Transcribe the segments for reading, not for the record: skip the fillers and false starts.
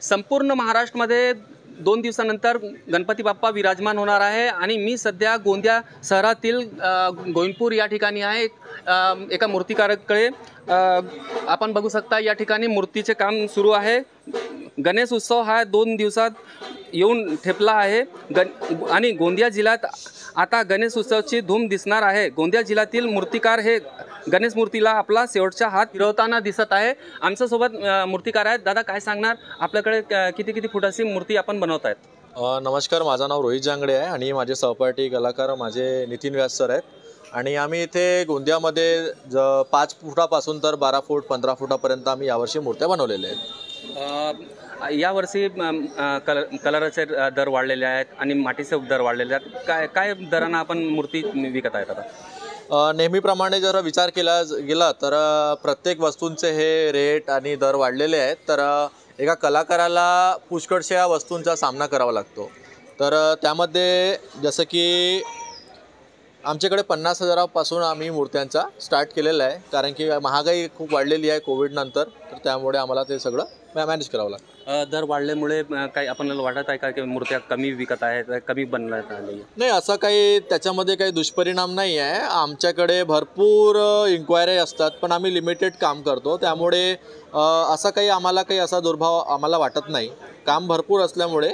संपूर्ण महाराष्ट्रामध्ये 2 दिवसानंतर गणपती बाप्पा विराजमान होणार आहे आणि मी सध्या गोंदिया शहरातील गोविंदपूर या ठिकाणी आहे। एका मूर्तिकाराकडे आपण बघू शकता या ठिकाणी मूर्तीचे काम सुरू आहे। गणेश उत्सव हा 2 दिवसात येऊन ठेपला आहे आणि गोंदिया जिल्ह्यात आता गणेश उत्सवाची धूम दिसणार आहे। गोंदिया जिल्ह्यातील मूर्तिकार हे गणेश मूर्तीला आपला शेवटचा हात फिरवताना दिसत आहे। आमच्यासोबत मूर्तिकार आहेत। दादा काय सांगणार, आपल्याकडे किती फुटाची मूर्ती आपण बनवत आहेत? नमस्कार, माझं नाव रोहित जांगडे आहे आणि माझे सहपाठी कलाकार माझे नितीन व्यास सर आहेत आणि आम्ही इथे गोंदियामध्ये 5 फुटापासून तर 12 फूट 15 फुटापर्यंत आम्ही यावर्षी मूर्त्या बनवलेल्या आहेत। यावर्षी कलराचे दर वाढलेले आहेत आणि मातीचे दर वाढलेले आहेत। काय दरानं आपण मूर्ती विकत आहेत आता? नेहमीप्रमाणे जर विचार केला गेला तर प्रत्येक वस्तूंचे हे रेट आणि दर वाढलेले आहेत। तर एका कलाकाराला पुष्कळशा वस्तूंचा सामना करावा लागतो। तर त्यामध्ये जसं की आमच्याकडे 50,000पासून आम्ही मूर्त्यांचा स्टार्ट केलेला आहे, कारण की महागाई खूप वाढलेली आहे कोविडनंतर, तर त्यामुळे आम्हाला ते सगळं मॅनेज करावं लागतं। दर वाढल्यामुळे काही आपल्याला वाटत आहे का की मूर्त्या कमी विकत आहेत, कमी बनवण्यात आली? नाही, असं काही त्याच्यामध्ये काही दुष्परिणाम नाही आहे। आमच्याकडे भरपूर इन्क्वायरी असतात, पण आम्ही लिमिटेड काम करतो, त्यामुळे असं काही आम्हाला काही असा दुर्भाव आम्हाला वाटत नाही। काम भरपूर असल्यामुळे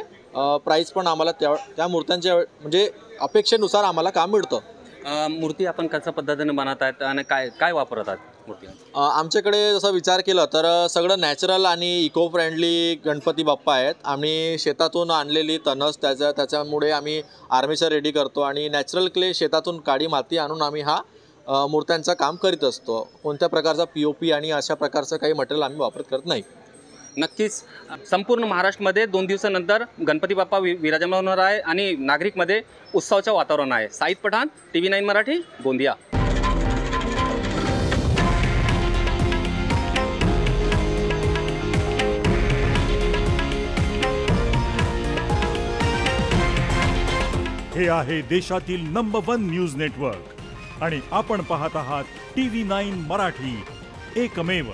प्राईस पण आम्हाला त्या मूर्त्यांच्या म्हणजे अपेक्षेनुसार आम्हाला काम मिळतं। मूर्ती आपण कशा पद्धतीने बनवत आहेत आणि काय वापरतात मूर्ती? आमच्याकडे जसं विचार केला तर सगळं नॅचरल आणि इको फ्रेंडली गणपती बाप्पा आहेत। आम्ही शेतातून आणलेली तणस त्याच्यामुळे आम्ही आर्मेचर रेडी करतो आणि नॅचरल क्ले शेतातून काळी माती आणून आम्ही हा मूर्त्यांचं काम करीत असतो। कोणत्या प्रकारचा POP आणि अशा प्रकारचं काही मटेरियल आम्ही वापरत करत नाही। नक्कीच संपूर्ण महाराष्ट्रामध्ये 2 दिवसानंतर गणपती बाप्पा विराजमान होणार आहे आणि नागरिकमध्ये उत्सवाचं वातावरण आहे। साईद पठाण, TV9 मराठी, गोंदिया। हे आहे देशातील नंबर 1 न्यूज नेटवर्क आणि आपण पाहत आहात TV9 मराठी, एकमेव।